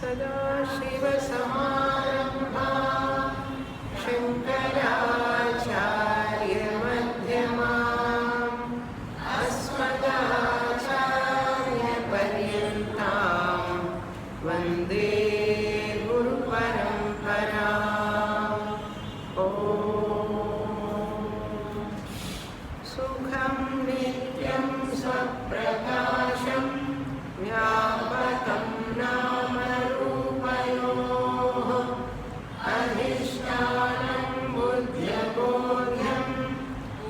सदाशिवसमारम्भां शङ्कराचार्यमध्यमाम् अस्मदाचार्यपर्यन्तां वन्दे गुरुपरम्पराम्। ॐ सुखं नित्यं स्वप्रकाशं व्यापकं नामरूपयोः अधिष्ठानं बुद्ध्यबोध्यं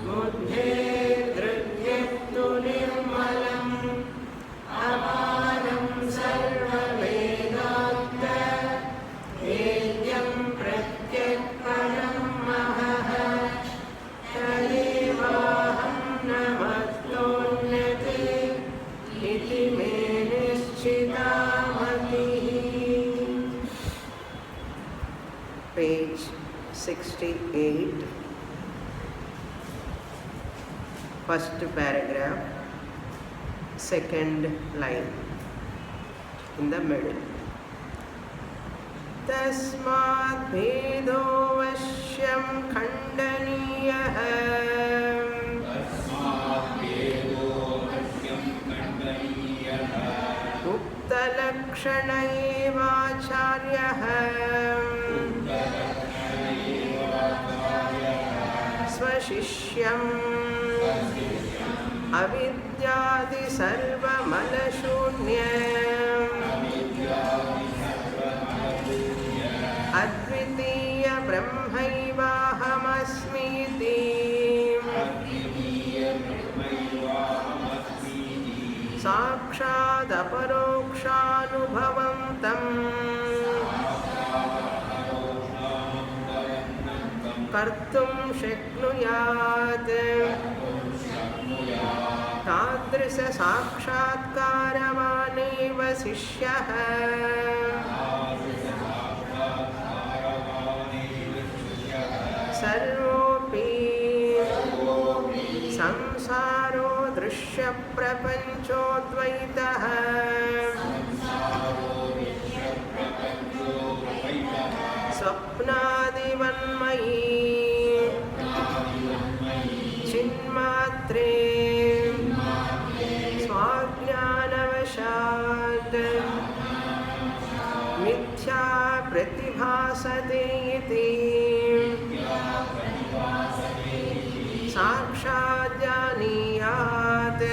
बुद्धेर्दृग्यत्तु निर्मलम् अपारं सर्ववेदान्त वेद्यं प्रत्यक्परं महः तदेवाहं नमस्तोऽन्यते इति मे निश्चिता मतिः। Page 68, first paragraph, second line in the middle. तस्मात् भेदोऽवश्यं खण्डनीयः उक्तलक्षण एवाचार्यः स्वशिष्यम् अविद्यादि सर्वमलशून्यम् अद्वितीय ब्रह्मैवाहमस्मीति साक्षादपरोक्षानुभवं तम् कर्तुं शक्नुयात्। तादृश साक्षात्कारवानेव शिष्यः सर्वोऽपि संसारो दृश्यप्रपञ्चोऽद्वैतः स्वप्नादिवन्मयी चिन्मात्रे स्वाज्ञानवशात् मिथ्या प्रतिभासते इति साक्षात् जानीयात्।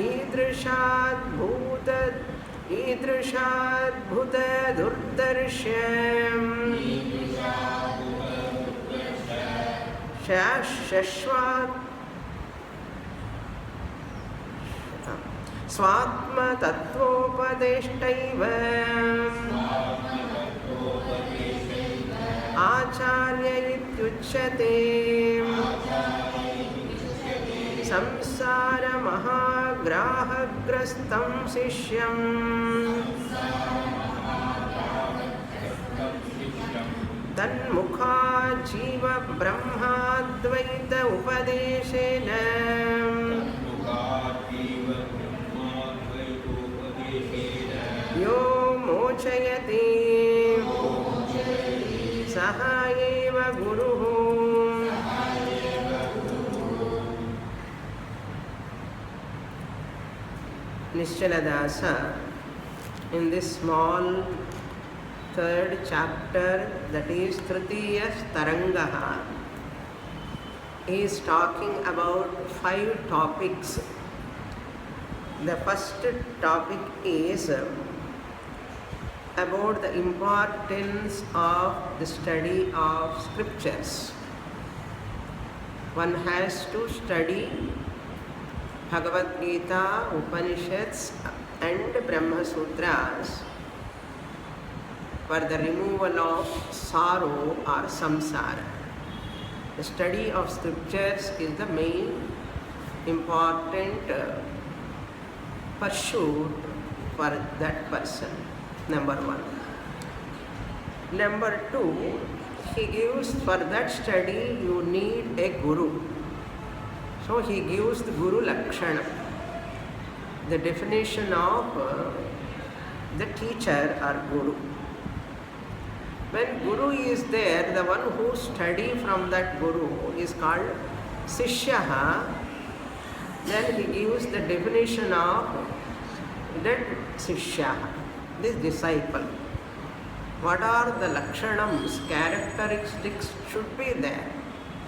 ईदृशाद्भुतदुर्दर्श्यम् स्वात्मतत्त्वोपदेष्टैव आचार्य इत्युच्यते। संसारमहाग्राहग्रस्तं शिष्यम् तन्मुखात् जीव ब्रह्माद्वैत उपदेशेन यो मोचयति सः एव गुरुः। Nischaladasa, in this small third chapter, that is Tritiya Tarangaha, he is talking about 5 topics. The first topic is about the importance of the study of scriptures. One has to study Bhagavad Gita, Upanishads and Brahma Sutras for the removal of sorrow or samsara. The study of scriptures is the main important pursuit for that person, number 1. Number 2, he gives for that study you need a guru. So he gives the Guru Lakshana, the definition of the teacher or guru. When guru is there, the one who study from that guru is called Sishyaha. Then he gives the definition of that Sishyaha, this disciple. What are the lakshanams, characteristics should be there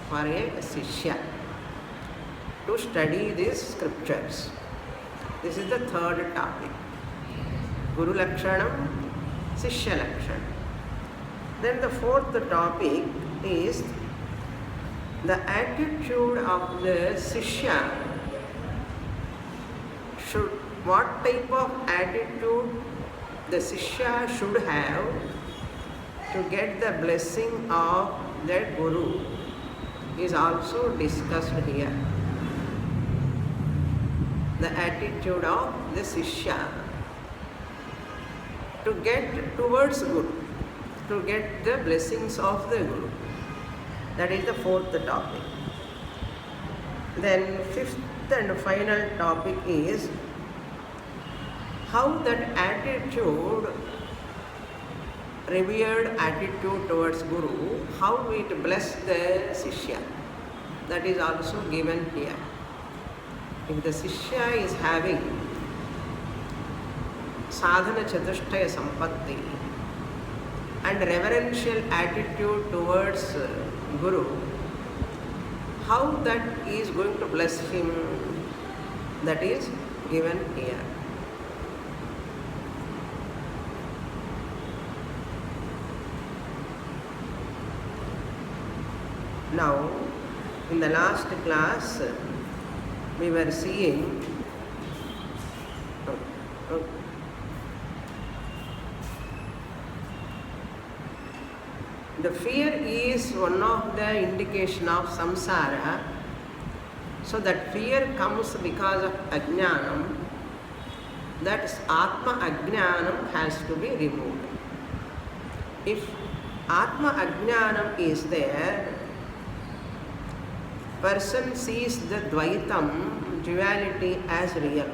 for a Sishya to study these scriptures? This is the third topic. Guru Lakshanam, Sishya Lakshanam. Then the fourth topic is the attitude of the Sishya. What type of attitude the Sishya should have to get the blessing of that Guru is also discussed here. The attitude of the Sishya to get towards Guru, to get the blessings of the Guru. That is the fourth topic. Then fifth and final topic is how that attitude, revered attitude towards Guru, how it bless the Sishya. That is also given here. If the Sishya is having sadhana chatushtaya sampatti and reverential attitude towards Guru, how that is going to bless him, that is given here. Now, in the last class, we were seeing the fear is one of the indication of samsara. So that fear comes because of ajnanam. That atma ajnanam has to be removed. If atma ajnanam is there, person sees the dvaitam, duality, as real.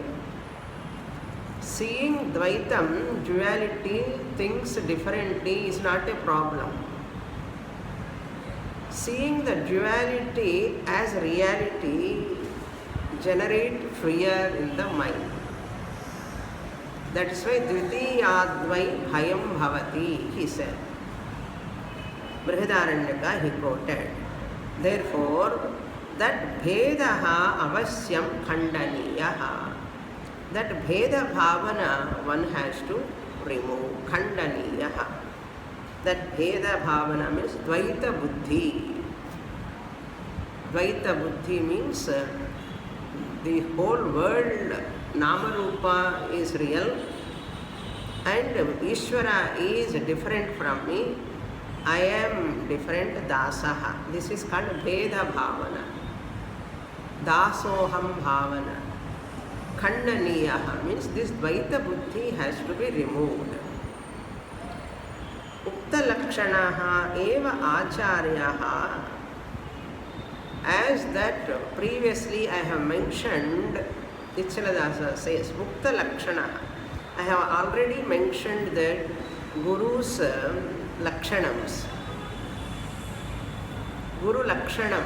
Seeing dvaitam, duality, things differently is not a problem. Seeing the duality as reality generate fear in the mind. That is why Dvitiyadvai bhayam bhavati, he said. Brihadaranyaka, he quoted. Therefore, that bhedaha avasyam khandaniyaha. That bheda bhavana one has to remove. Khandaniyaha. That bheda bhavana means dvaita buddhi. Dvaita buddhi means the whole world, Namarupa is real and Ishvara is different from me. I am different, dasaha. This is called bheda bhavana. Dasoham bhavana. Khandaniyaha means this dvaita buddhi has to be removed. Ukta lakshanaha eva acharyaha. As that previously I have mentioned, Icchaladasa says, Ukta lakshanaha. I have already mentioned that Guru's lakshanams. Guru lakshanam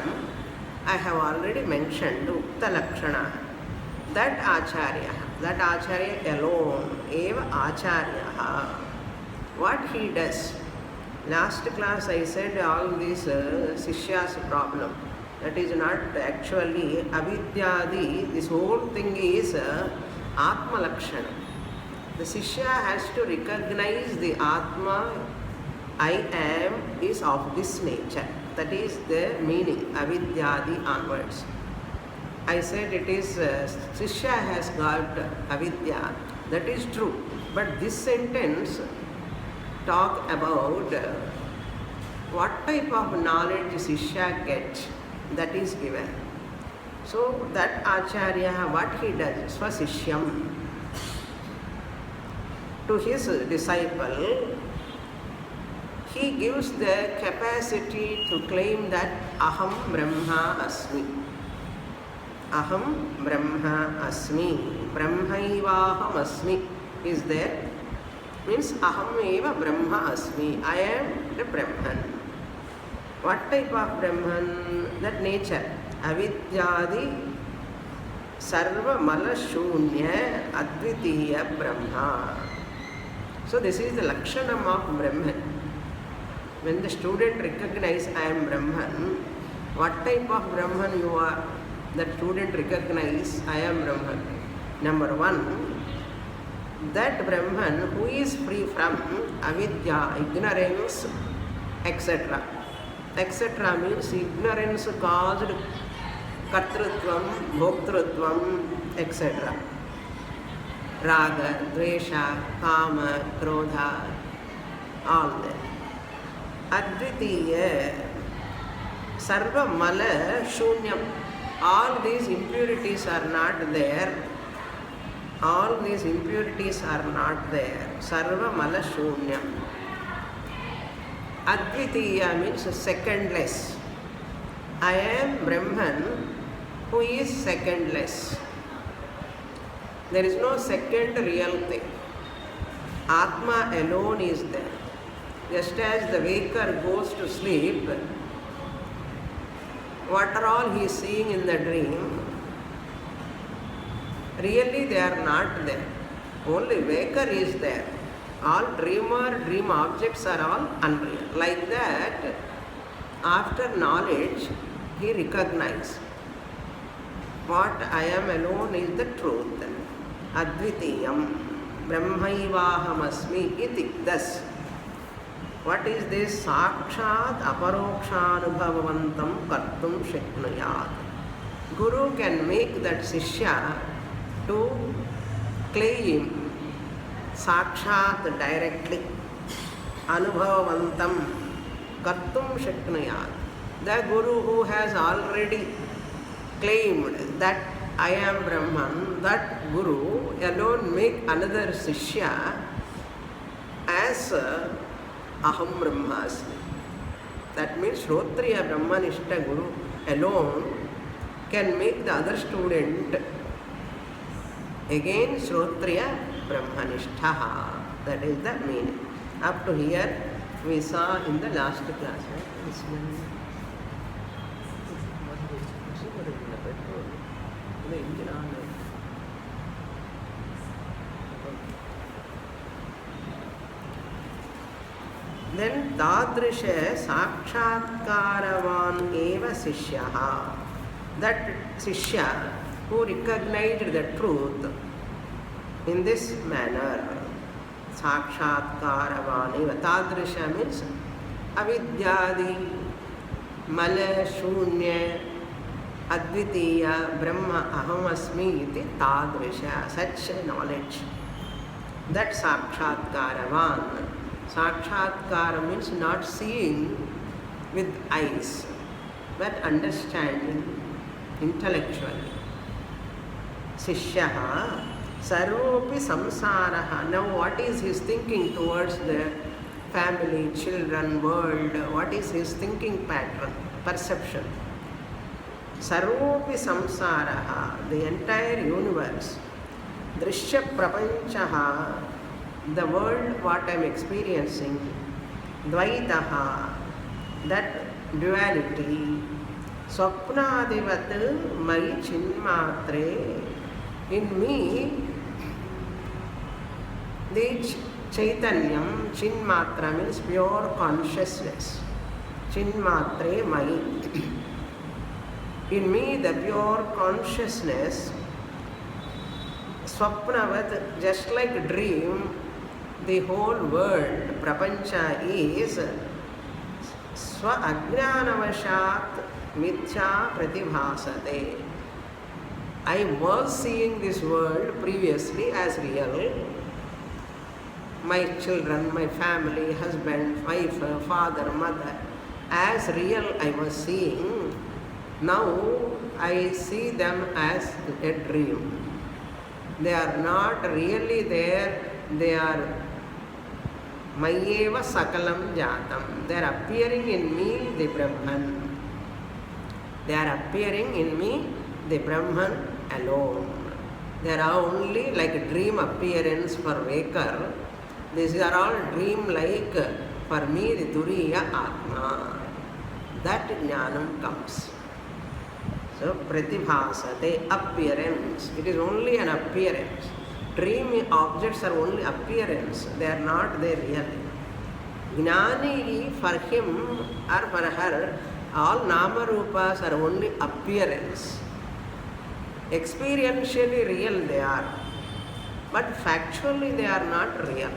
I have already mentioned, Ukta lakshana. That acharya alone, eva acharya. What he does. Last class I said all these Sishya's problem. That is not actually avidyadi. This whole thing is Atma Lakshana. The Sishya has to recognize the Atma, I am, is of this nature. That is the meaning, avidyadi onwards. I said it is, Sishya has got avidya. That is true. But this sentence talk about what type of knowledge Sishya gets, that is given. So that Acharya, what he does, Swasishyam, to his disciple, he gives the capacity to claim that Aham Brahma Asmi. Aham Brahma Asmi. Brahmaivaham Asmi is there. means aham eva Brahma asmi. I am the Brahman. What type of Brahman? That nature. Avidyadi sarva mala shunya advitiya Brahma. So this is the lakshanam of Brahman. When the student recognizes I am Brahman, what type of Brahman you are? That student recognizes I am Brahman. Number one, that Brahman who is free from avidya, ignorance, etc. Etc. means ignorance caused kartrutvam, bhoktrutvam, etc. Raga, dvesha, kama, krodha, all that. Advitiya, sarva mala shunyam. All these impurities are not there. All these impurities are not there. Sarva mala shunyam. Advitiya means secondless. I am Brahman who is secondless. There is no second real thing. Atma alone is there. Just as the waker goes to sleep, what are all he is seeing in the dream? Really they are not there. Only waker is there. All dream objects are all unreal. Like that, after knowledge, he recognizes what I am alone is the truth. Advitiyam Brahmaivahamasmi iti. Thus, what is this? Sakshat aparokshanubhavavantam kartum shaknuyat. Guru can make that Sishya to claim Sakshat directly. Anubhavavantam kartum shaknuyat. The Guru who has already claimed that I am Brahman, that Guru alone make another Sishya as Aham Brahmasmi. That means Shrotriya Brahmanishta Guru alone can make the other student again Shrotriya Brahmanishta. That is the meaning. Up to here we saw in the last class. Then Tadrisha Sakshatkaravan eva Sishyaha. That Sishya who recognized the truth in this manner. Sakshatkaravan eva. Tadrisha means avidyadi, mala, shunya, advitiya, brahma, aham asmi iti tadrisha. Such knowledge. That Sakshatkaravan. Sakshatkara means not seeing with eyes, but understanding intellectually. Sishyaha sarvopi samsaraha. Now what is his thinking towards the family, children, world? What is his thinking pattern, perception? Sarvopi samsaraha, the entire universe. Drishya prapanchaha, the world what I am experiencing, Dvaitaha, that duality, Swapnadivat mai chinmatre, in me, the Chaitanyam, Chinmatra means pure consciousness, Chinmatre mai, in me the pure consciousness, Swapnavat, just like a dream, the whole world, prapancha is swa ajnanavashat mithya pratibhasate. I was seeing this world previously as real. My children, my family, husband, wife, father, mother, as real I was seeing. Now I see them as a dream. They are not really there, they are Mayeva Sakalam Jatam. They are appearing in me, the Brahman. They are appearing in me, the Brahman alone. They are only like a dream appearance for waker. These are all dream-like. For me, the Turiya Atma. That Jnanam comes. So, Pratibhasate, appearance. It is only an appearance. Dream objects are only appearance. They are not there really. Jnani, for him or for her, all Nama Rupas are only appearance. Experientially real they are. But factually they are not real.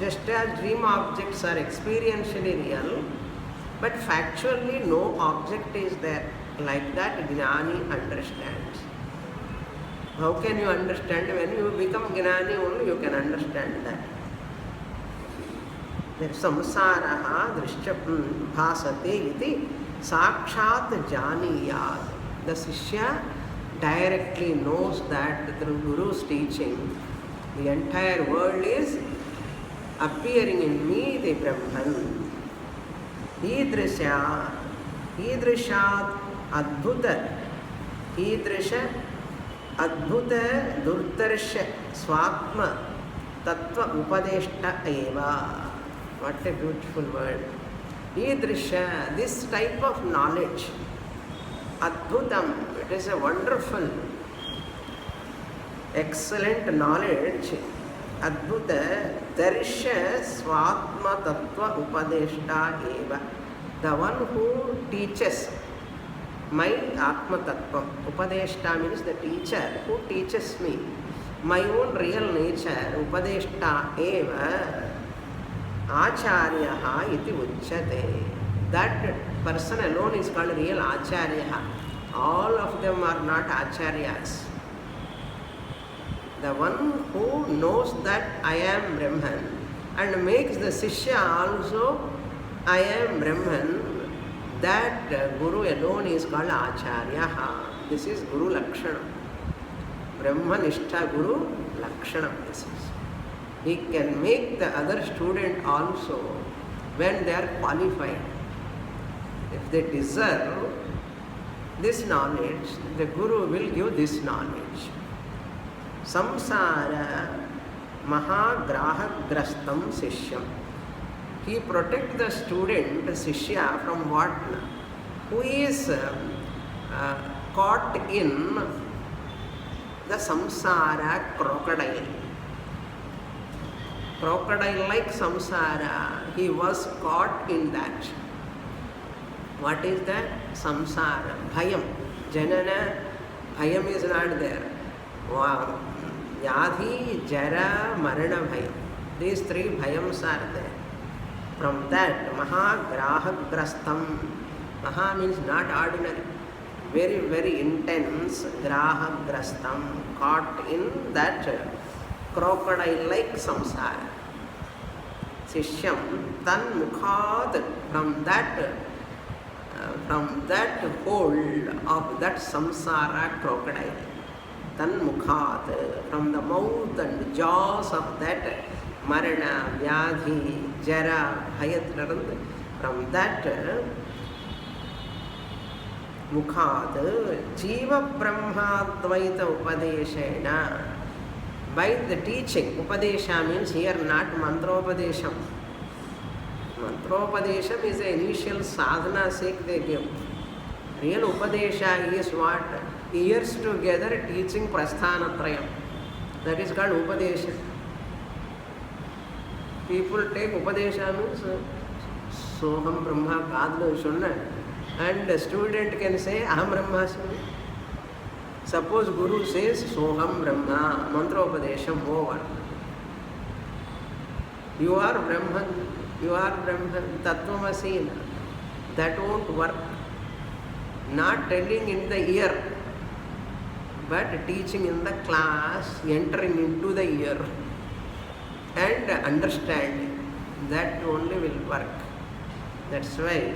Just as dream objects are experientially real, but factually no object is there. Like that Jnani understands. How can you understand? When you become Jnani only you can understand that. Samsaraha drishya bhasate iti sakshat janiyat. The Shishya directly knows that through Guru's teaching, the entire world is appearing in me, the Brahman. Idrishat adbhuta, idrisha adbhuta durdarsha swatma tattva upadeshta eva. What a beautiful word. Idrisha, this type of knowledge, adbhutam, it is a wonderful, excellent knowledge. Adbhuta darsha swatma tattva upadeshta eva. The one who teaches my Atma Tattvam. Upadeshta means the teacher who teaches me my own real nature. Upadeshta eva Acharyaha iti uchyate. That person alone is called real Acharyaha. All of them are not Acharyas. The one who knows that I am Brahman and makes the Sishya also I am Brahman, that Guru alone is called Acharyaha. This is Guru Lakshana. Brahmanishta Guru Lakshana. This is. He can make the other student also when they are qualified. If they deserve this knowledge, the Guru will give this knowledge. Samsara Mahagrahagrastam Sishyam. He protects the student, the Sishya, from what? Who is caught in the samsara crocodile. Crocodile-like samsara, he was caught in that. What is that? Samsara, bhayam. Janana, bhayam is not there. Yadhi, jara, marana, bhayam. These three bhayams are there. From that, Mahagrahagrastam. Maha means not ordinary. Very, very intense. Grahagrastam. Caught in that crocodile-like samsara. Sishyam tan mukhat. From that hold of that samsara crocodile. Tan mukhat. From the mouth and jaws of that Marana, Vyadhi, Jara, Bhayat, from that Mukhad, Jiva Brahma Dvaita Upadeshena. By the teaching, Upadesha means here not Mantropadesham. Mantropadesham is the initial sadhana sake they give. Real Upadesha is what? Years together teaching Prasthanatrayam. That is called Upadesha. People take Upadesha means Soham Brahma Kadlu Shunna, and the student can say Aham Brahmasmi. Suppose Guru says Soham Brahma, Mantropadesham over. You are Brahman, Tattvamasi. That won't work. Not telling in the ear, but teaching in the class, entering into the ear. And understanding, that only will work. That's why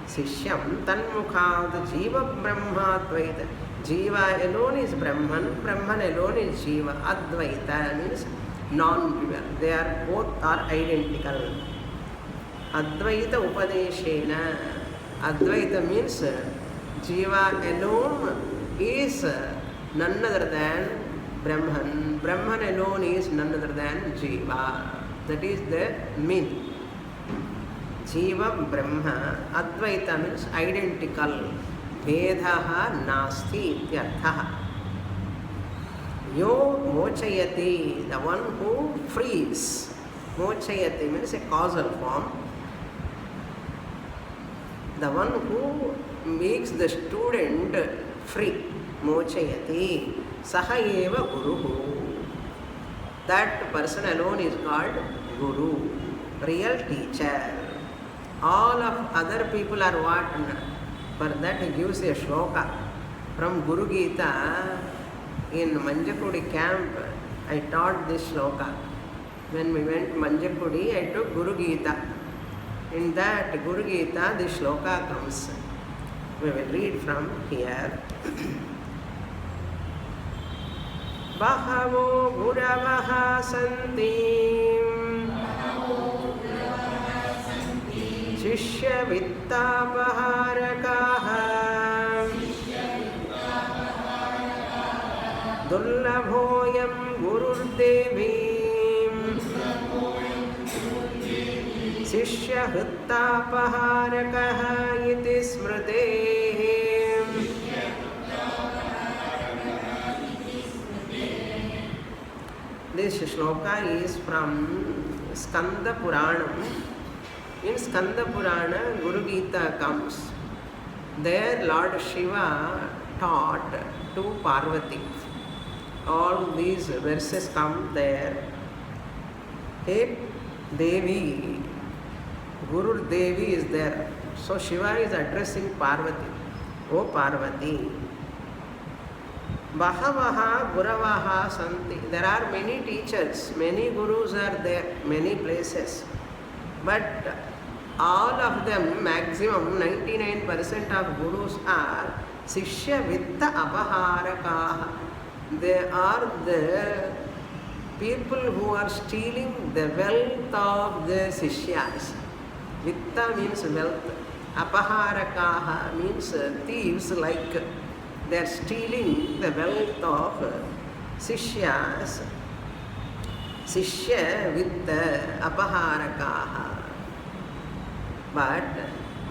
Sishyam Tanmukhad Jiva Brahma Advaita. Jiva alone is Brahman, Brahman alone is Jiva. Advaita means non-dual. They are both are identical. Advaita Upadeshena. Advaita means Jiva alone is none other than Brahman. Brahman alone is none other than Jiva. That is the meaning. Jiva Brahma, Advaita means identical. Vedaha nasti ityarthaha. Yo mochayati, the one who frees. Mochayati means a causal form. The one who makes the student free. Mochayati. Saha eva guruhu. That person alone is called guru, real teacher. All of other people are what? For that he gives a shloka from Guru Gita. In Manjakudi camp, I taught this shloka. When we went Manjakudi, I took Guru Gita. In that Guru Gita, this shloka comes. We will read from here. Bahavo Guravaha Santi Shishya Vittapahārakaha Dullabhoyam Gururdevim Shishya Vittapahārakaha Iti Smritehim. This shloka is from Skanda Puranam. In Skanda Purana, Guru Gita comes. There Lord Shiva taught to Parvati. All these verses come there. Hey Devi, Guru Devi is there. So Shiva is addressing Parvati. O Parvati, Bahavaha Guravaha Santi. There are many teachers, many gurus are there, many places. But all of them, maximum 99% of gurus are Sishya Vitta Apaharakaha. They are the people who are stealing the wealth of the Sishyas. Vitta means wealth. Apaharakaha means thieves, like they are stealing the wealth of Sishyas. Sishya Vitta Apaharakaha. But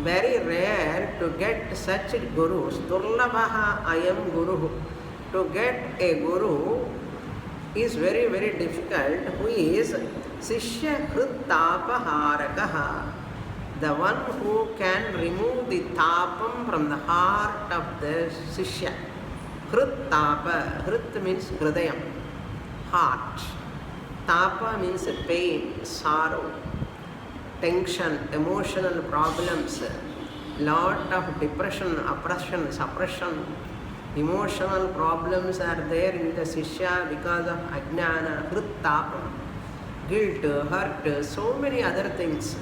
very rare to get such gurus. Durlabhaha ayam guru. To get a guru is very, very difficult. Who is Sishya Hrittapaharakaha. The one who can remove the tapam from the heart of the Sishya. Hrittapa. Hrit means hridayam, heart. Tapa means pain, sorrow, tension, emotional problems, lot of depression, oppression, suppression, emotional problems are there in the Sishya because of ajnana, hrittapam, guilt, hurt, so many other things.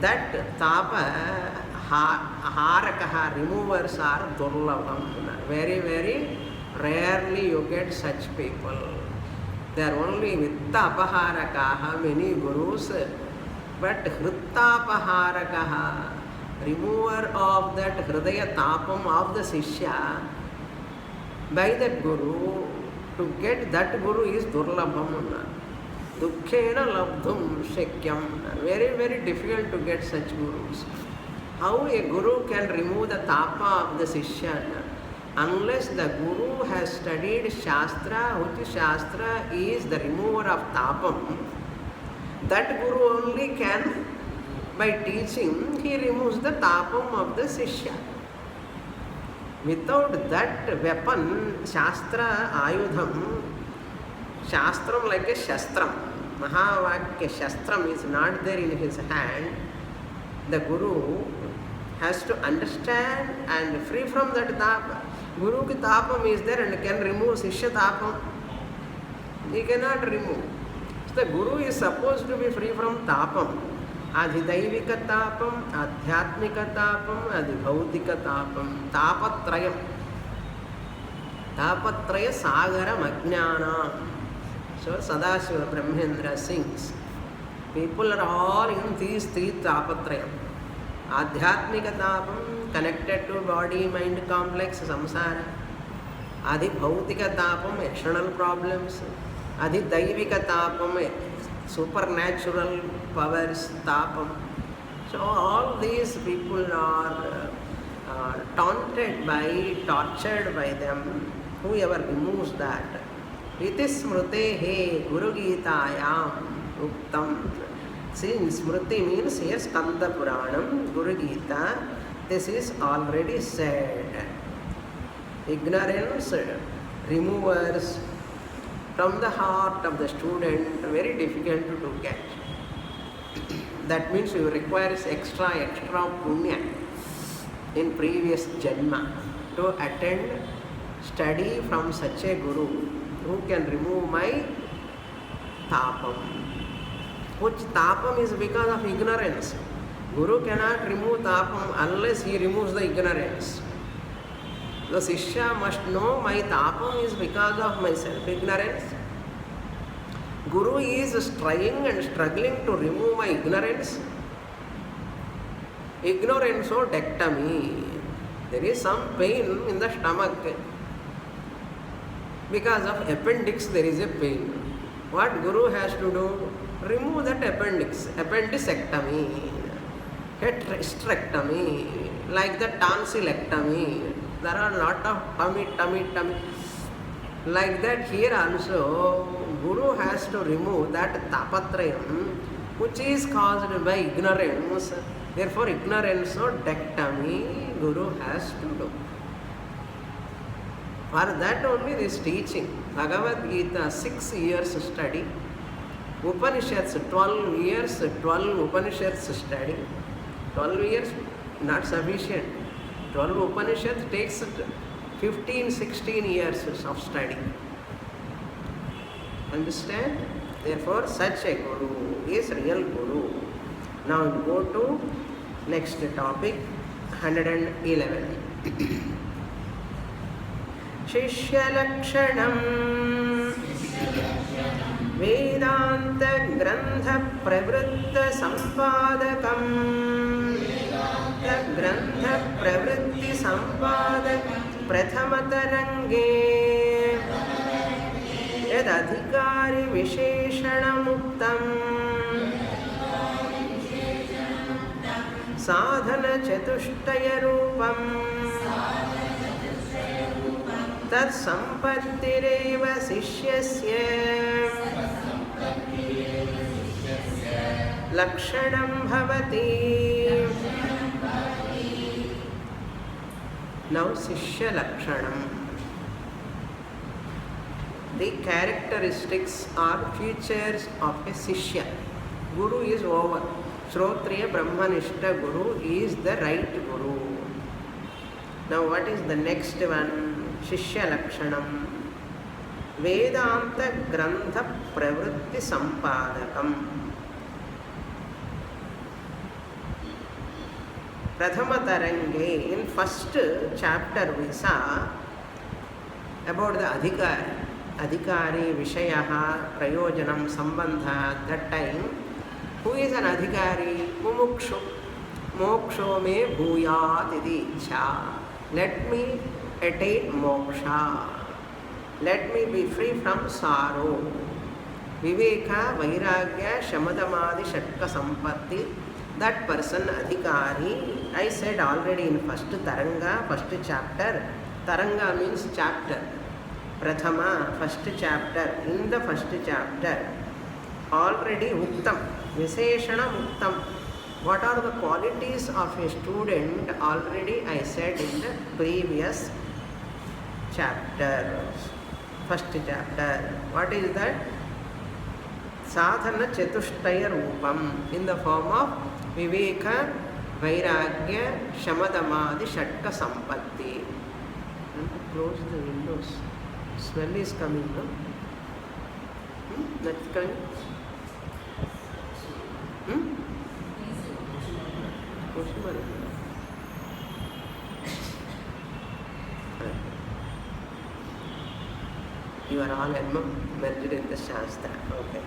That tapa, harakaha, removers are durlabham. Very, very rarely you get such people. They are only Vitta Apaharakaha, many gurus, but Hrittapaharakaha, remover of that Hridaya Tapam of the Sishya, by that guru, to get that guru is Durlabham. Dukkhena Labdhum Shakyam. Very, very difficult to get such gurus. How a guru can remove the Tapa of the Sishya? Unless the guru has studied Shastra, which Shastra is the remover of Tapam, that guru only can, by teaching, he removes the Tapam of the Sishya. Without that weapon, Shastra, Ayudham, Shastram like a Shastram, Mahavakya Shastram is not there in his hand. The guru has to understand and free from that Tapa. Guru ki tapam is there and can remove Sishya tapam. He cannot remove. So the guru is supposed to be free from tapam. Adhidaivika tapam, adhyatmika tapam, adhibhautika tapam. Tapatrayam. Tapatraya sagaram ajnana. So Sadashiva Brahmendra sings. People are all in these three tapatrayam. Adhyatmika tapam, connected to body, mind complex, samsara. Adhibhautika tapam, external problems. Adhidaivika tapam, supernatural powers tapam. So all these people are taunted by, tortured by them, whoever removes that. Iti smritehe Guru Gitayam uktam. Since Smriti means here Skanda Puranam, Guru Gita, this is already said. Ignorance removers from the heart of the student, very difficult to get. That means you require extra punya in previous janma to attend study from such a guru who can remove my tapam. Which tapam is because of ignorance. Guru cannot remove tapam unless he removes the ignorance. The Sishya must know my tapam is because of my self-ignorance. Guru is trying and struggling to remove my ignorance. Ignorance or dectomy. There is some pain in the stomach. Because of appendix there is a pain. What Guru has to do? Remove that appendix. Appendicectomy. Hysterectomy. Like the tonsillectomy. There are a lot of tummy. Like that here also, Guru has to remove that tapatrayam, which is caused by ignorance. Therefore, ignorance or dectomy, Guru has to do. For that only this teaching. Bhagavad Gita, 6 years study. Upanishads, 12 years, 12 Upanishads study. 12 years, not sufficient. 12 Upanishads takes 15, 16 years of study. Understand? Therefore, such a Guru is real Guru. Now go to next topic, 111. Shishya Lakshanam Vedanta Grantha Pravritta Sampadakam Grantha Pravritti Sampadak Prathamatarangye Yad Adhikari Visheshanamuktam Sadhana Chatushtaya Rupam Tat Sampattireva Sishyasya Lakshanam Bhavati. Now Sishya Lakshanam. The characteristics or features of a Sishya. Guru is over. Shrotriya Brahmanishta Guru is the right Guru. Now what is the next one? Shishya Lakshanam. Vedanta Grantha Pravritti Sampadakam. Prathama Tarange, in first chapter we saw about the Adhikari, Vishayaha, Prayojanam, Sambandha. That time, who is an Adhikari? Mumukshu. Moksho me bhuyat iti ichha. Let me attain moksha. Let me be free from sorrow. Viveka, Vairagya, Shamadamadi, Shatka Sampatti. That person, Adhikari, I said already in first Taranga, first chapter. Taranga means chapter. Prathama, first chapter. In the first chapter, already Uktam, Visheshana Uktam. What are the qualities of a student? Already I said in the previous chapter. First chapter. What is that? Sadhana Chatushtaya Rupam, in the form of Viveka, Vairagya, Shamadamadi, Shatka Sampatti. Close the windows. Smell is coming, no? That's coming. You are all merged in the Shastra. Okay.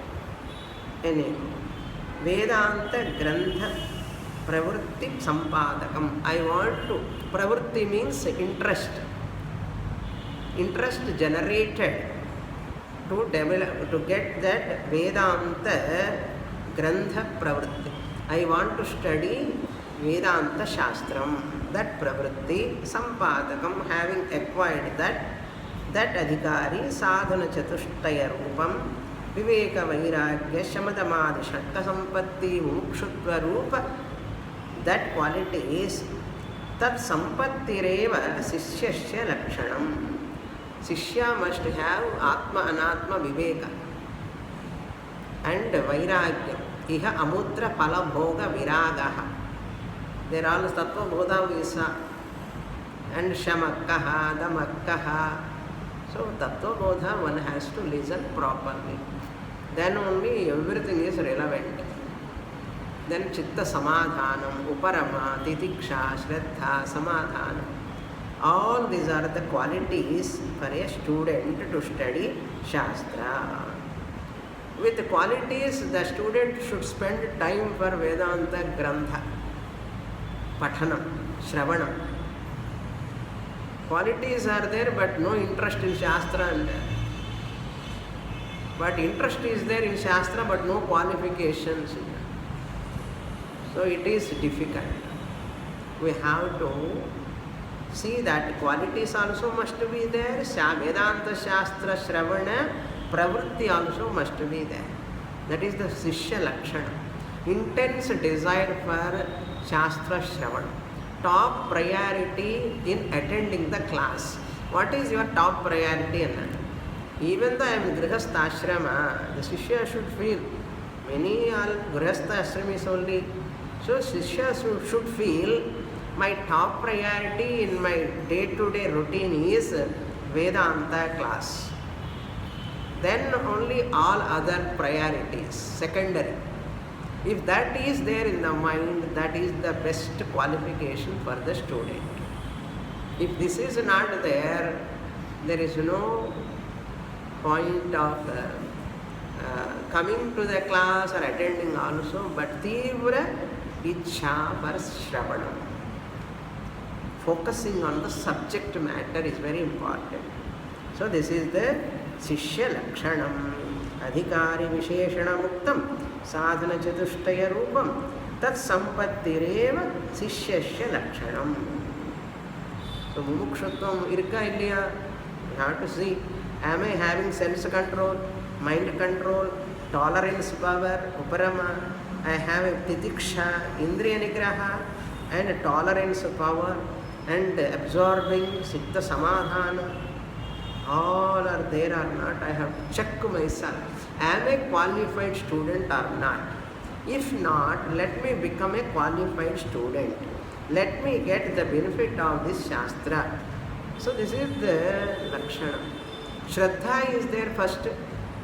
Anyway, Vedanta Grantha Pravritti Sampadakam. I want to. Pravritti means interest. Interest generated to develop, to get that Vedanta Grantha Pravritti. I want to study Vedanta Shastram, that Pravritti, Sampadakam, having acquired that Adhikari, Sadhana Chatushtaya Rupam, Viveka Vairagya, Shamadamadi Shatta Sampatti, Mukshutva Rupa, that quality is Tat Sampattireva Sishyasya Lakshanam. Sishya must have Atma Anatma Viveka and Vairagya. Iha Amudra Pala Bhoga Viragaha. There are all Tattva Bodha Visa and Shamakkaha, Damakkaha. So Tattva Bodha one has to listen properly. Then only everything is relevant. Then Chitta Samadhanam, Uparama, Titiksha, Shraddha, Samadhanam. All these are the qualities for a student to study Shastra. With the qualities, the student should spend time for Vedanta Grantha, Pathanam, Shravanam. Qualities are there, but no interest in Shastra. But interest is there in Shastra, but no qualifications. So it is difficult. We have to see that qualities also must be there. Vedanta Shastra Shravana Pravritti also must be there. That is the Sishya Lakshana. Intense desire for Shastra Shravana. Top priority in attending the class. What is your top priority? Even though I am Grihastha Ashrama, the Shishya should feel, many are Grihastha Ashramis only. So Shishya should feel, my top priority in my day-to-day routine is Vedanta class. Then only all other priorities, secondary. If that is there in the mind, that is the best qualification for the student. If this is not there, there is no point of coming to the class or attending also, but Tivra Ichha for Shravanam. Focusing on the subject matter is very important. So this is the Sishya Lakshanam. Adhikari Visheshana Muktam Sadhana Chatushtaya Rupam Tat Sampattireva Sishyasya Lakshanam. So Mumukshutvam Irka Ilya, you have to see, am I having sense control, mind control, tolerance power, Uparama, I have a Titiksha, Indriya Nigraha, and tolerance power, and absorbing Siddha Samadhana. All are there or not, I have to check myself. Am I a qualified student or not? If not, let me become a qualified student. Let me get the benefit of this Shastra. So this is the Lakshana. Shraddha is there first.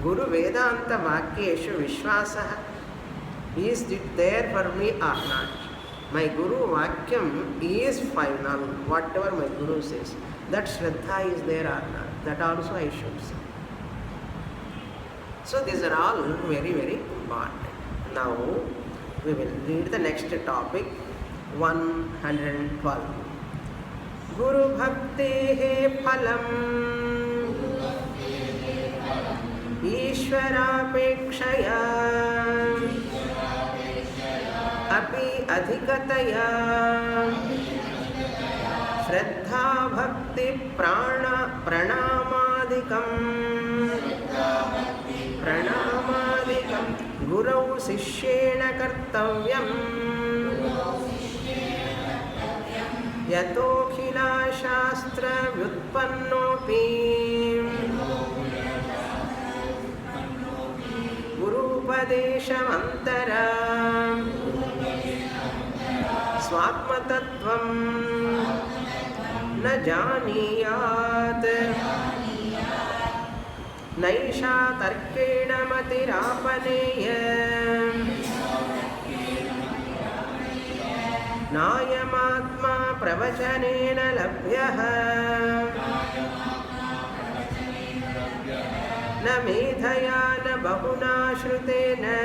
Guru Vedanta Vakyeshu Vishwasaha. Is it there for me or not? My Guru Vakyam is final, whatever my Guru says. That Shraddha is there or not? That also I should say. So these are all very, very important. Now we will read the next topic, 112. Guru Bhaktehe Phalam Ishwarapekshaya Api Adhikataya Shraddha Bhakti Pranamadikam Gurau Sishyena Kartavyam Yatokhila Shastra Vyutpannopi Gurupadeshamantara Swatmatattvam Na janiyat Naisha tarkena matirapaneya Nayamatma pravachanena labhyaha Na medhaya na bahuna shrutena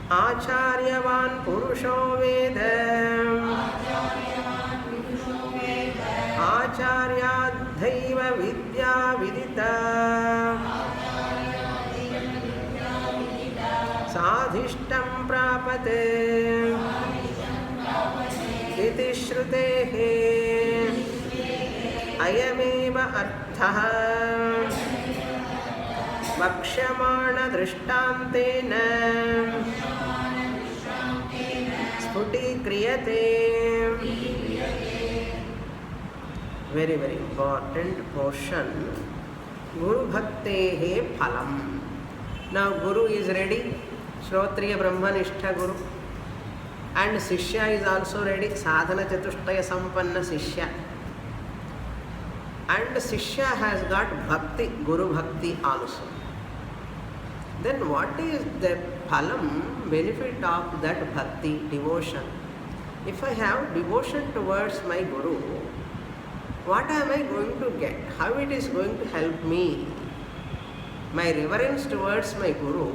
Acharyavan Purusho Veda आचार्याद्धैव विद्या विदिता साधिष्ठं प्रापते इति श्रुतेः अयमेव अर्थः वक्ष्यमाणदृष्टान्तेन स्फुटीक्रियते. Very, very important portion. Guru Bhaktehe Phalam. Now Guru is ready. Shrotriya Brahmanistha Guru. And Sishya is also ready. Sadhana Chatushtaya Sampanna Sishya. And Sishya has got Bhakti, Guru Bhakti also. Then what is the phalam, benefit of that bhakti, devotion? If I have devotion towards my Guru, what am I going to get? How it is going to help me? My reverence towards my Guru,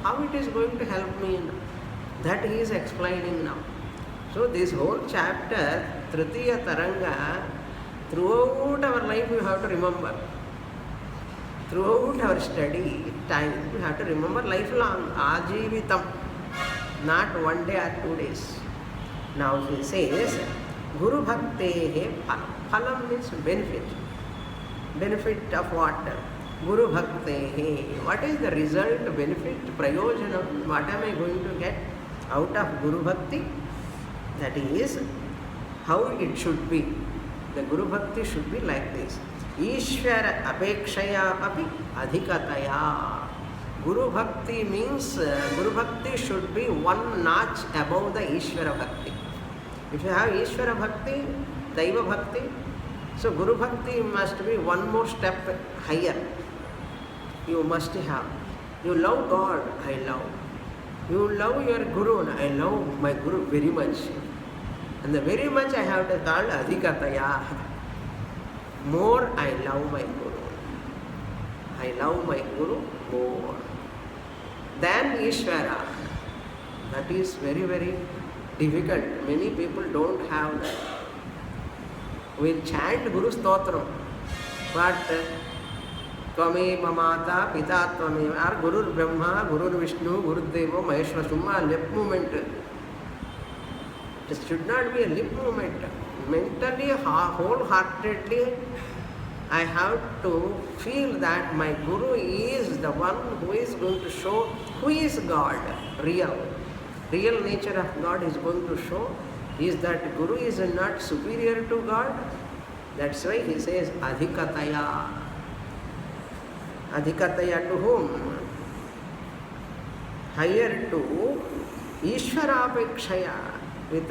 how it is going to help me? That he is explaining now. So this whole chapter, Tritiya Taranga, throughout our life you have to remember. Throughout our study time, you have to remember lifelong, ajivitam, not 1 day or 2 days. Now he says, Guru Bhaktehe Phalam. Phalam means benefit. Benefit of what? Guru Bhaktehe. What is the result, benefit, prayojanam? What am I going to get out of Guru Bhakti? That is how it should be. The Guru Bhakti should be like this. Ishvara apekshaya api adhikataya. Guru Bhakti means Guru Bhakti should be one notch above the Ishvara Bhakti. If you have Ishvara Bhakti, Daiva Bhakti, so Guru Bhakti must be one more step higher. You must have. You love God, I love. You love your Guru, I love my Guru very much. And the very much I have to call adhikataya. More I love my Guru. I love my Guru more than Ishvara. That is very, very difficult. Many people don't have that. We chant Guru Stotram, but Tvameva Mata, Pita Tvameva, or Guru Brahma, Guru Vishnu, Guru Deva, Maheshwara, Summa, lip movement. It should not be a lip movement. Mentally, wholeheartedly, I have to feel that my Guru is the one who is going to show who is God, real. Real nature of God is going to show. Is that Guru is not superior to God? That's why he says adhikataya. Adhikataya to whom? Higher to Ishwarapekshaya. With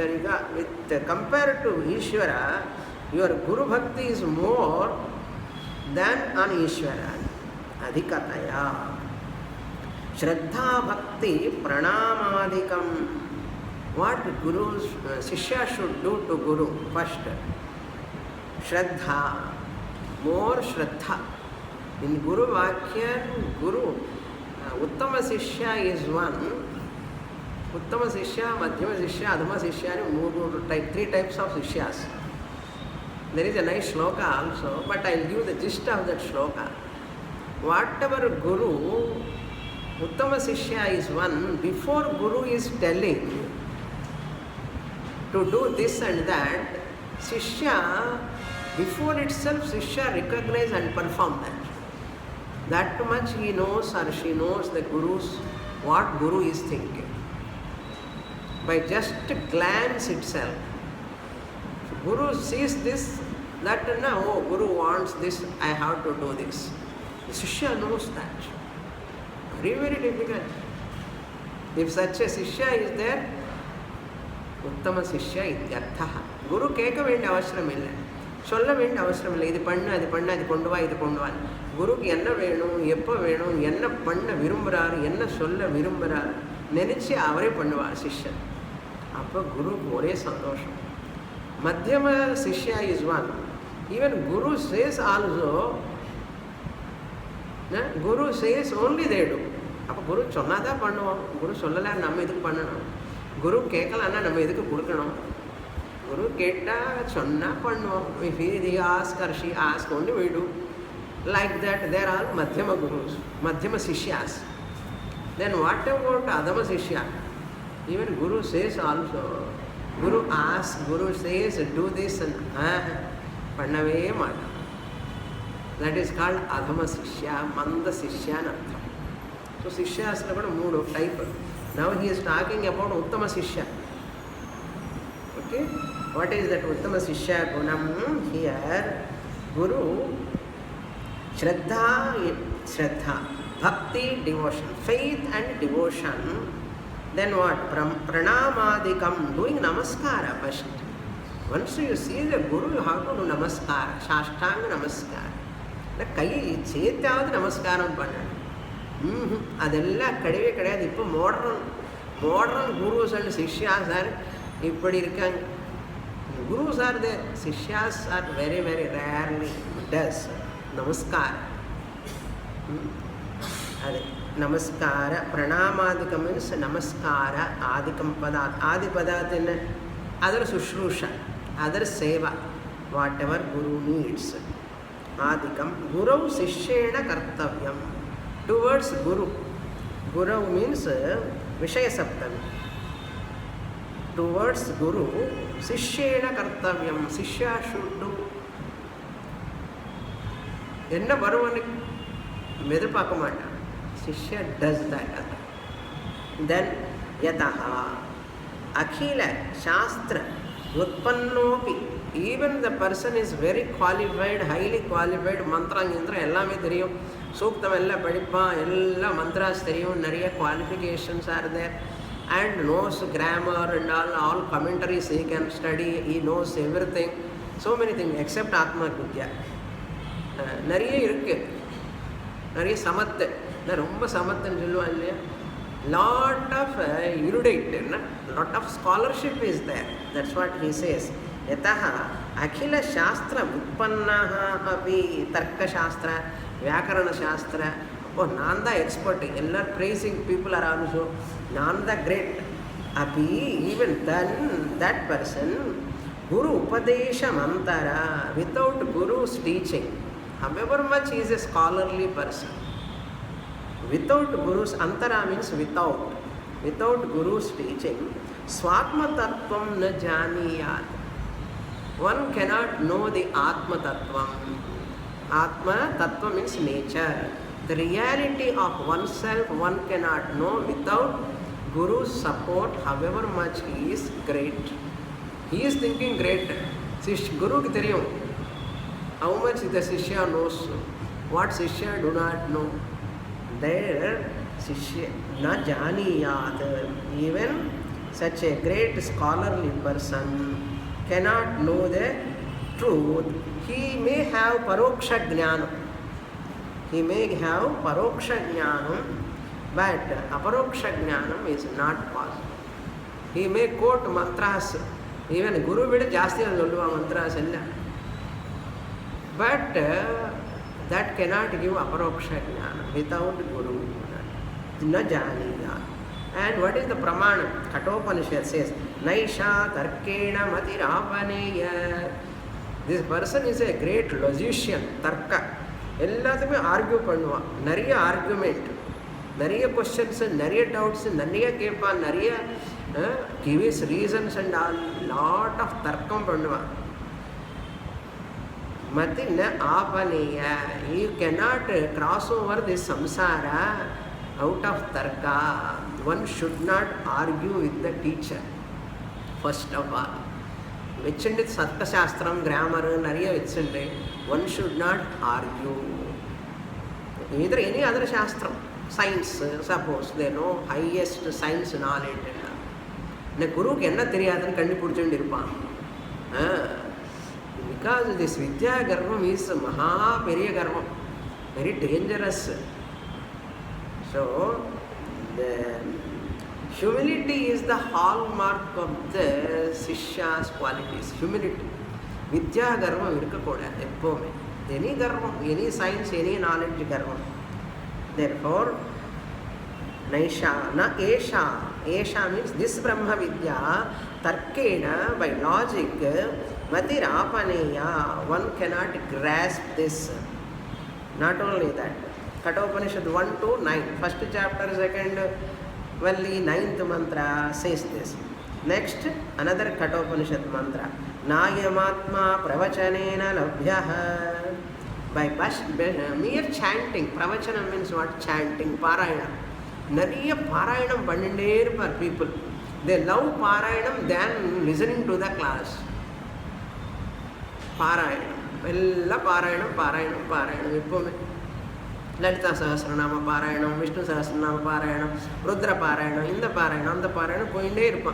compared to Ishvara, your Guru Bhakti is more than on Ishvara. Adhikataya. Shraddha Bhakti Pranamadikam. What Guru's Shishya should do to Guru first? Shraddha. More Shraddha. In Guru Vakya, Guru, Uttama Shishya is one. Uttama Shishya, Madhyama Shishya, Adhama Shishya, three types of Shishyas. There is a nice shloka also, but I will give the gist of that shloka. Whatever Guru, Uttama Shishya is one, before Guru is telling to do this and that, Shishya, before itself, Shishya recognize and perform that. That much he knows or she knows the Guru's, what Guru is thinking. By just glance itself. Guru sees this, that now, oh, Guru wants this, I have to do this. The Shishya knows that. Very, very difficult. If such a Shishya is there, Uttama Shishya ityarthaha. Guru keka vendi avasharam illa. Solla vendi avasharam illa. Idu pannu, adu pannu, adu ponduva, idu ponduva. Guru ki enna venum, eppa venum, enna panna virumburar, enna solla virumburar. Nenichi avare pannuvar Shishya. Appa Guru ore santosham. Madhyama Shishya is one. Even Guru says also, Guru says only they do. Appa Guru chonnada pannuvam. Guru sollala namma idhukku pannanum. Guru kekala anna namma idhukku kudukkanum. Guru ketta chonna pannuvam. If he asks or she asks, only we do. Like that, there are Madhyama Gurus, Madhyama Sishyas. Then what about Adama Sishya? Even Guru says also, Guru asks, Guru says, do this and Pannave Mata. That is called Adama Sishya, Manda Sishya Nartha. So Sishyas are about mood of type. Now he is talking about Uttama Sishya. Okay? What is that Uttama Sishya Gunam? Here, Guru, Shraddha, Bhakti, devotion, faith and devotion. Then what? Pranamadikam, doing namaskara first. Once you see the Guru, you have to do namaskara, Shashtanga namaskara. The kai chetyavad namaskaram pannan. Adella kadave kadayadu. Ippo modern gurus and sishyas are ippadi irukanga. Gurus are there, sishyas are very rarely does namaskara. Namaskara, Pranamadika means Namaskara, Adikam Padat. Adi Padat in other Sushrusha, other Seva, whatever Guru needs. Adikam, Guru Sishyena Kartavyam. Towards Guru. Guru means Vishaya Saptami. Towards Guru, Sishyena Kartavyam. Sishya should do. Enna Varuvani Medupakamata. Shishya does that. Then Yataha Akhila Shastra Utpannopi. Even the person is very qualified, highly qualified, mantra indra ellame theriyum, suktam ella padippa, ella mantras theriyum, nariya qualifications are there, and knows grammar and all commentaries he can study, he knows everything, so many things except Atma Vidya. Nariya irukku, nariya samathu, ரொம்ப சமத்துன்னு சொல்லுவாங்க இல்லையா. Lot of erudite, lot of scholarship is there. That's what he says. Yataha akhila shastra utpannaha api tarka shastra, vyakarana shastra. Oh, Nanda expert. All praising people are also Nanda great. Api, even then that person, Guru upadesha mantara, without Guru's teaching, however much he is a scholarly person. Without Guru's Antara means without Guru's teaching, Swatma Tattvam na janiyat. One cannot know the Atma Tattvam. Atma Tattva means nature. The reality of oneself one cannot know without Guru's support, however much he is great. He is thinking great. Guru ki theriyum. How much the Sishya knows, what Sishya do not know. There, Sishya na janiyat. Even such a great scholarly person cannot know the truth. He may have paroksha jnana. He may have paroksha jnana, but aparoksha jnana is not possible. He may quote mantras. Even Guru vida jasti solluva mantras ella. But that cannot give aparoksha jnana without Guru. Na janiya. And what is the pramana? Kathopanishad says, Naisha tarkena matirapaneya. This person is a great logician, tarka. எல்லாத்துமே argue பண்ணுவான், நிறைய argument, நிறைய questions, நிறைய doubts, நிறைய கேட்பான், நிறைய gives reasons and all lot of தர்க்கம் பண்ணுவான். Mati na apaneya. You cannot cross over this samsara out of tarka. One should not argue with the teacher. First of all, vechindi satta shastram, grammar, nariya vechindi. One should not argue. Either any other shastram, science, suppose they know highest science knowledge. Na guru ku enna theriyadunu kandipudichundu irupaan. Because this Vidya Garvam is Maha Periya Garvam, very dangerous. So, the humility is the hallmark of the Sishya's qualities. Humility. Vidya Garvam irukkakoda eppome. Any Garvam, any science, any knowledge Garvam. Therefore, Naisha, na Esha, Esha means this Brahma Vidya, Tarkena, by logic, Matirapaneya, one cannot grasp this. Not only that, Kathopanishad 1 to 9, first chapter, second only 9th mantra says this. Next, another Kathopanishad mantra, Nayamatma Pravachanena Labhyaha. By mere chanting, Pravachana means what? Chanting, Parayana. Nariya Parayanam Pandindé for people. They love Parayanam than listening to the class. Parayanam. Ella Parayanam, Parayanam, Parayanam. Ippume Lalita Sahasranama Parayanam, Vishnu Sahasranama Parayanam, Rudra Parayanam, Inda Parayanam, the Parayanam Poinde Irpa.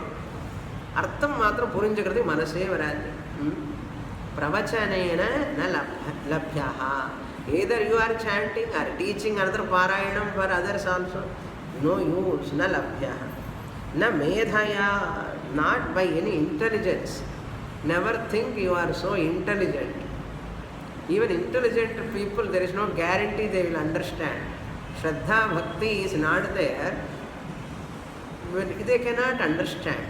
Artham Matra Purinjakrati Manase Varad. Pravachanena na labhyaha. Either you are chanting or teaching another Parayanam for others also. No use, na labhyaha. Na medhaya, not by any intelligence. Never think you are so intelligent. Even intelligent people, there is no guarantee they will understand. Shraddha Bhakti is not there. They cannot understand.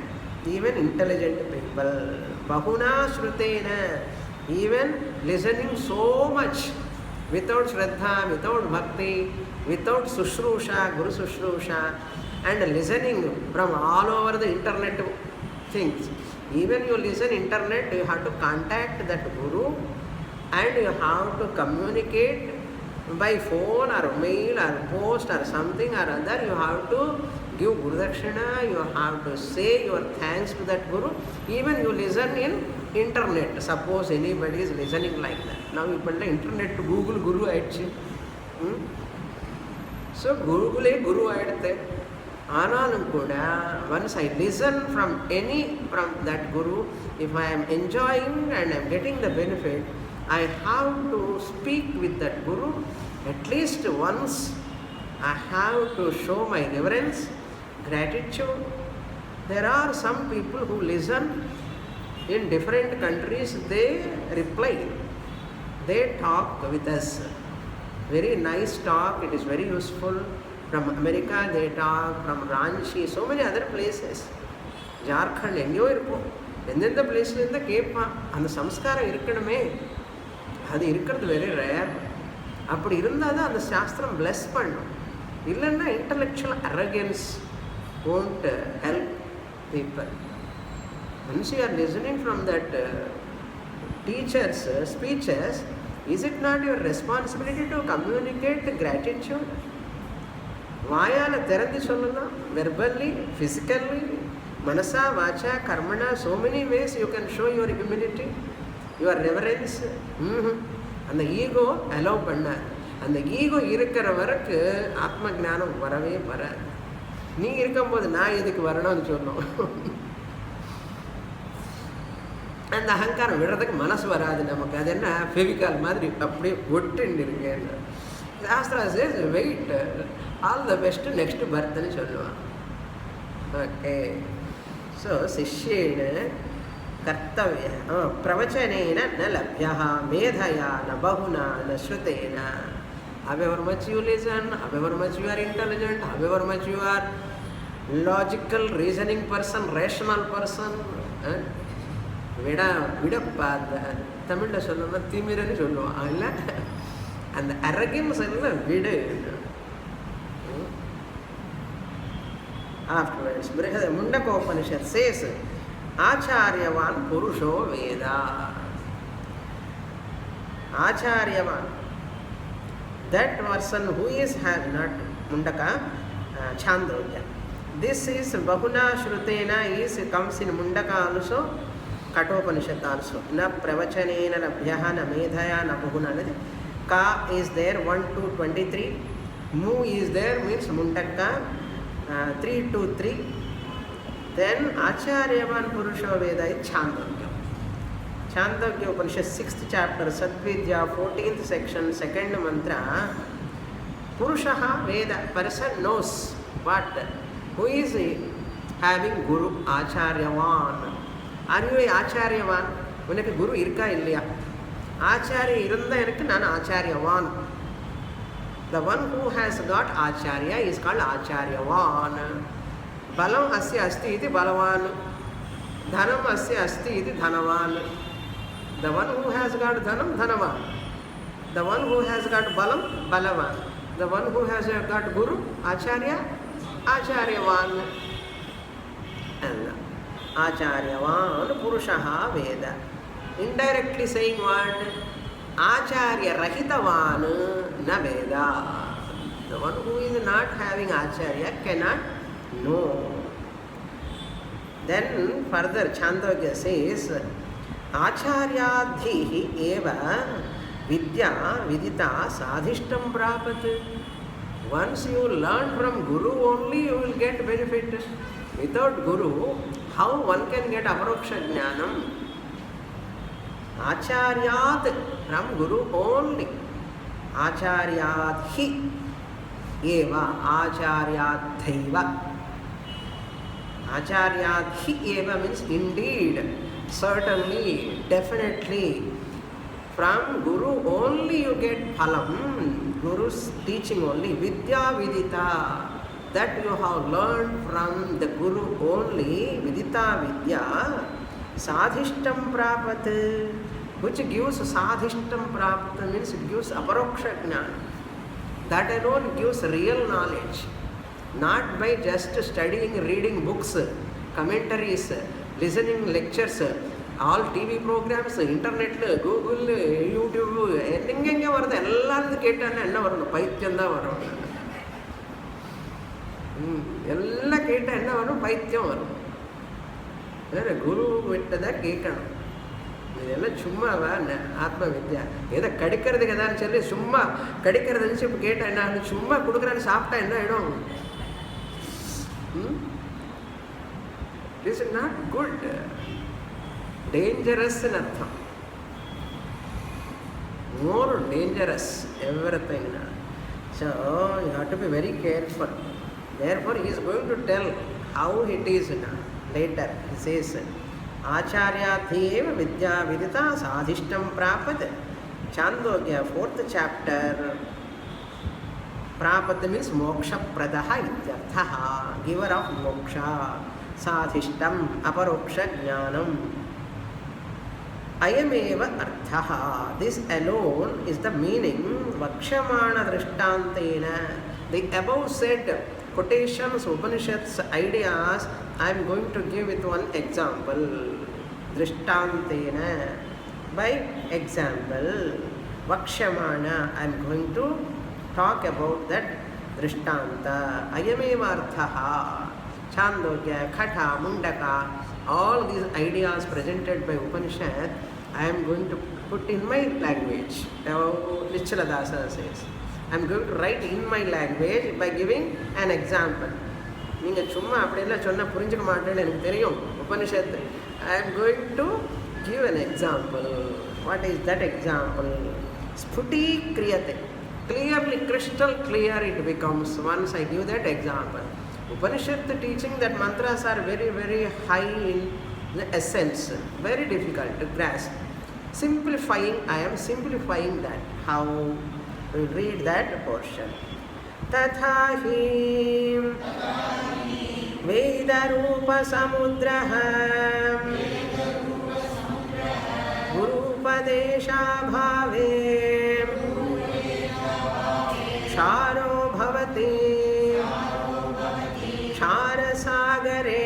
Even intelligent people. Bahuna Shrutena, even listening so much without Shraddha, without Bhakti, without Sushrusha, Guru Sushrusha, and listening from all over the internet things. Even you listen internet, you have to contact that Guru and you have to communicate by phone or mail or post or something or other. You have to give Guru Dakshina, you have to say your thanks to that Guru. Even you listen in internet. Suppose anybody is listening like that. Now you put the internet to Google Guru aidchi. So Google Guru aidte. Ananam kuda, once I listen from that Guru, if I am enjoying and I am getting the benefit, I have to speak with that Guru at least once. I have to show my reverence, gratitude. There are some people who listen in different countries, they reply, they talk with us. Very nice talk, it is very useful. From America they talk, from Ranchi, so many other places. Jharkhand, engo irpo. Endenda place linda keppa. And the samskara irukkanume. Adu irukkuradhu very rare. Appadi irundha and the shastram bless pannu. Illanna intellectual arrogance won't help people. Once you are listening from that teacher's speeches, is it not your responsibility to communicate gratitude? Vayana therandi sollala, verbally, physically, manasa, vacha, karmana, so many ways you can show your humility, your reverence. And the ego allow panna. And the ego irukara varakku atma jnanam varave varadu. Nee irukumbodhu na edukku varanum sollum. And the ahankara vidradhukku manasu varadu namakku. Adu enna fevical madri appadi ottindi irukku. Shastra says wait, all the best next birth ani solluva. Okay. So sishyena kartavya pravachanena na labhyaha medhaya na bahuna na shrutena. However much you listen, however much you are intelligent, however much you are logical, reasoning person, rational person, vidappa, Tamil solluna thimiranu solluva illa, and the arrogance illa vidu. Afterwards, Mundaka Upanishad says, Acharyavan Purusho Veda. Acharyavan, that person who is not Mundaka, Chandogya. This is Bahuna Shrutena, comes in Mundaka also, Kathopanishad also. Na Pravachanena, na Bhyaha, na Medhaya, na Bahuna. Ka is there 1 to 23. Mu is there means Mundaka. 3 to 3. Then Acharyavan Purusha Veda is Chandogya. Chandogya Upanishad 6th chapter, Satvidya 14th section, 2nd mantra. Purushaha Veda, person knows what, who is having Guru Acharyavan. Are you a Acharyavan? Unakku Guru irka illaya? Acharya irunda enakku nanu Acharyavan. The one who has got Acharya is called Acharyavan. balam asya asti iti balavan, dhanam asya asti iti dhanavan. The one who has got dhanam, dhanavan. The one who has got balam, balavan. The one who has got guru, acharya, acharyavan. And acharyavan purushaha veda. Indirectly saying what? Acharya rahitavan na veda. The one who is not having acharya cannot know. Then further Chandogya says, Acharyadhihi eva vidya vidita sadhishtam prapat. Once you learn from Guru only, you will get benefit. Without Guru, how one can get aparoksha jnanam? Acharyat, from Guru only. Acharyadhi eva, acharyadhaiva. Acharyadhi eva means indeed, certainly, definitely. From Guru only you get phalam. Guru's teaching only. Vidya vidita. That you have learned from the Guru only. Vidita vidya. Sadhishtam prapat. Which gives sadhishtam prapat means it gives aparoksha jnana. That alone gives real knowledge. Not by just studying, reading books, commentaries, listening lectures, all TV programs, internet, Google, YouTube, எங்கெங்க வருது எல்லாரும் கேட்டானே என்ன வரணும்? பைத்தியம் தான் வரும். எல்லாம் கேட்டால் என்ன வரும்? பைத்தியம் வரும். வேற குரு விட்டு தான் கேட்கணும். இதெல்லாம் சும்மாவா ஆத்ம வித்யா? எதை கடிக்கிறதுக்கு எதாவது சொல்லி சும்மா கடிக்கிறது இருந்துச்சு இப்போ கேட்டால் என்ன ஆகும்? சும்மா கொடுக்குறான்னு சாப்பிட்டா என்ன ஆகிடும்? This is not good. Dangerous in artham. More dangerous, everything. So you have to be very careful. Therefore he is going to tell how it is later. He says, Acharyadhyeva vidya vidita sadhishtam prapat. Chandogya, 4th chapter. Prapat means moksha pradaha ityarthaha, giver of moksha. Sadhishtam aparoksha jnanam. Ayameva arthaha. This alone is the meaning. Vakshamana drishtantena. The above said quotations, Upanishads, ideas, I am going to give with one example. Drishtantena. By example, Vakshamana, I am going to talk about that drishtanta. Ayameva arthaha. Chandogya, Khatha, Mundaka, all these ideas presented by Upanishad, I am going to put in my language. Now, Nichaladasa says, I am going to write in my language by giving an example. நீங்கள் சும்மா அப்படியெல்லாம் சொன்னால் புரிஞ்சுக்க மாட்டேன்னு எனக்கு தெரியும் உபனிஷத்து. I am going to give an example. What is that example? Sputi kriyate. Clearly, crystal clear it becomes once I give that example. Upanishad teaching that mantras are very, very high in the essence, very difficult to grasp. Simplifying, I am simplifying that. How? We read that portion. Tatha hi Vedarupa samudraha Gurupadesha bhave Sharo bhavati Sharasagare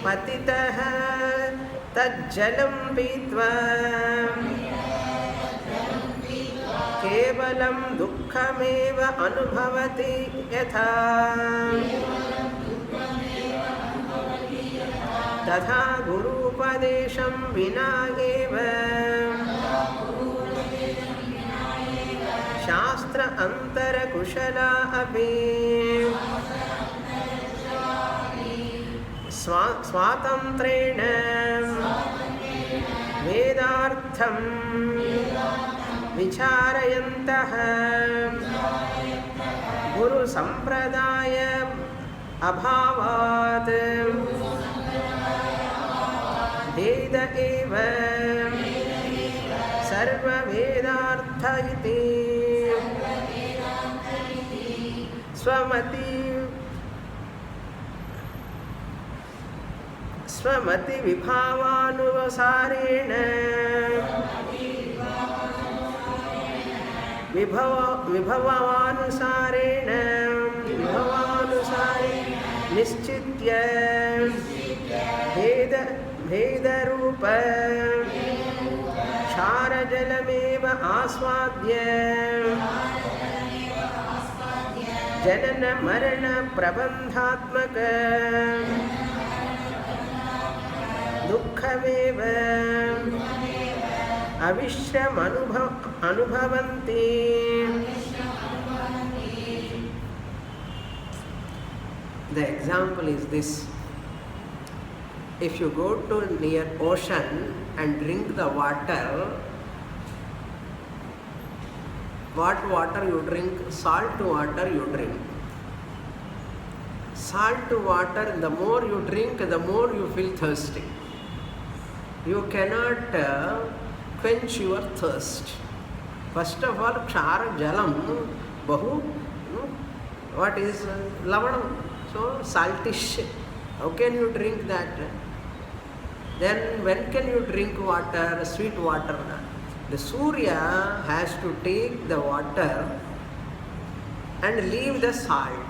Patitah Tajjalam pitva Kevalam dukkhameva anubhavati yatha Tatha gurupadesham vina eva Shastra antara kushala api Swatantrena Vedartham Vicharayantah Guru Sampradaya Abhavat Veda eva Sarva Vedartha iti Swamati स्वमति विभावानुसारेण विभवानुसारेण निश्चित्य भेदरूप क्षारजलमेव आस्वाद्य जनन मरण प्रबंधात्मक दुःखमेव अविश्रम अनुभवन्ति. The example is this. If you go to near ocean and drink the water, what water you drink? Salt water you drink. Salt water, the more you drink, the more you feel thirsty. You cannot quench your thirst. First of all, kshara jalam bahu, what is lavanam? So saltish. How can you drink that? Then when can you drink water, sweet water? The Surya has to take the water and leave the salt,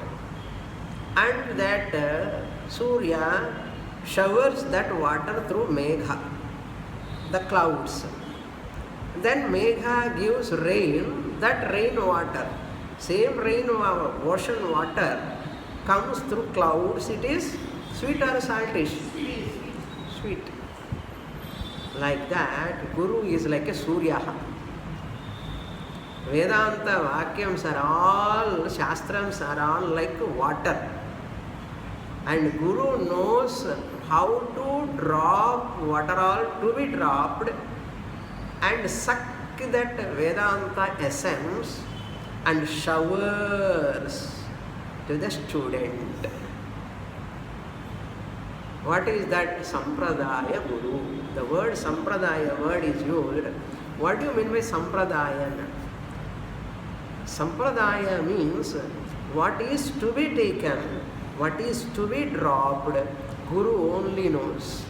and that Surya showers that water through Megha, the clouds. Then Megha gives rain, that rain water, same rain ocean water comes through clouds. It is sweet or saltish? Sweet. Like that, Guru is like a Surya. Vedanta Vakyams are all, Shastrams are all like water. And Guru knows how to drop what are all to be dropped and suck that Vedanta essence and showers to the student. What is that? Sampradaya Guru. The word Sampradaya word is used. What do you mean by Sampradaya? Sampradaya means what is to be taken, what is to be dropped, Guru only knows.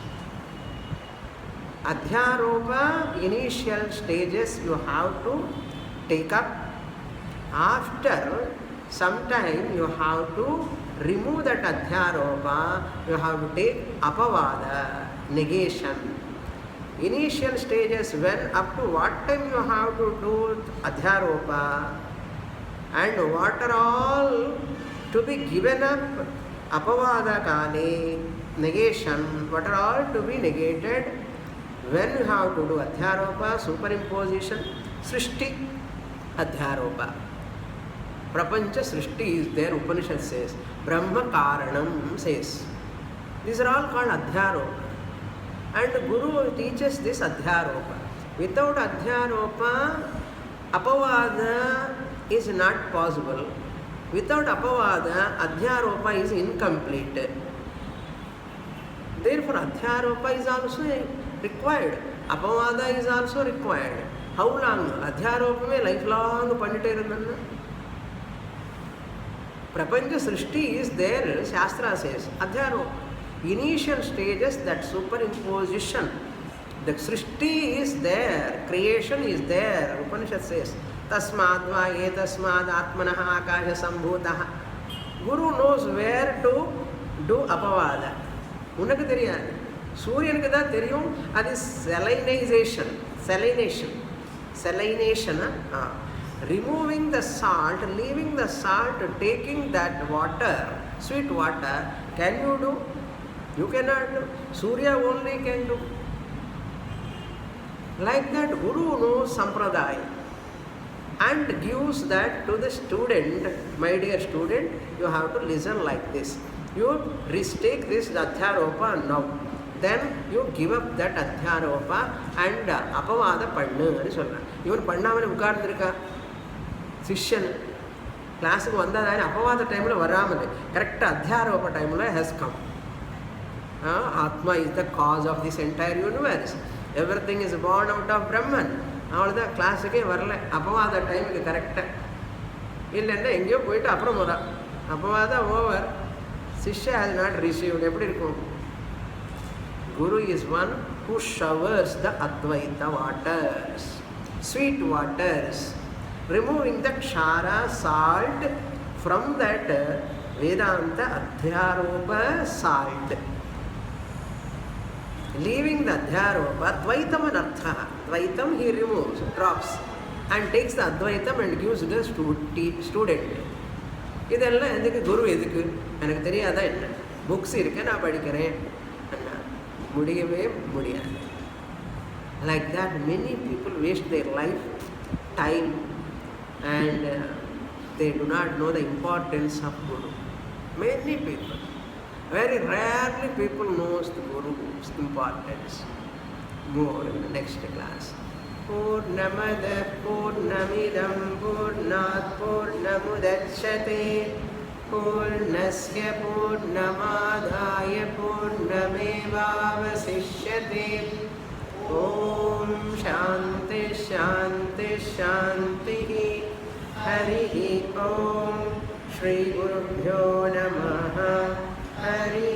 Adhyaropa, initial stages you have to take up. After some time you have to remove that adhyaropa, you have to take apavada, negation. Initial stages, when up to what time you have to do adhyaropa and what are all to be given up, apavada kale, negation, what are all to be negated, when you have to do adhyaropa, superimposition, srishti, adhyaropa. Prapancha srishti is there, Upanishad says. Brahma karanam says. These are all called adhyaropa. And Guru teaches this adhyaropa. Without adhyaropa, apavada is not possible. Without apavada, adhyaropa is incomplete. Therefore, adhyaropa is also required. Apavada is also required. How long? Adhyaropa mein lifelong pandite irundanna. Prapancha Srishti is there, Shastra says. Adhyaropa. Initial stages, that superimposition. The Srishti is there, creation is there. Upanishad says, Tasmad va etasmad atmanaha akasha sambhutaha. Guru knows where to do apavada. Unakku theriyadu. Suryanuku da theriyum, adi salination. Removing the salt, leaving the salt, taking that water, sweet water, can you do? You cannot do. Surya only can do. Like that, Guru knows Sampradaya and gives that to the student. My dear student, you have to listen like this. You take this adhyaropa now. Then you give up that adhyaropa and apavada pannu. Even pannamani ukarndirka. Sishyan class ku vandadani apavada time lo varamani. Correct adhyaropa time lo has come. Atma is the cause of this entire universe. Everything is born out of Brahman. All the class ke varla apavada time ku correct. Illenda engiyo poitu appuram vara. Apavada over. Shishya has not received. Eppadi irukum? Guru is one who showers the Advaita waters, sweet waters, removing the Kshara salt from that Vedanta Adhyaropa salt. Leaving the Adhyaropa, Advaitam anartha. Advaitam he removes, drops, and takes the Advaitam and gives to the student. இதெல்லாம் எதுக்கு குரு எதுக்கு எனக்கு தெரியாதா என்ன books இருக்கு நான் படிக்கிறேன் அண்ணா முடியவே முடியாது. Like that many people waste their life, time, and they do not know the importance of Guru. Many people, very rarely people knows the Guru's importance. More in the next class. Purnamada Purnamidam Purnat Purnamudachyate Purnasya Purnamadaya Purnamevavasishyate. Om Shanti Shanti Shanti. Hari Om. Shri Gurubhyo Namaha. Hari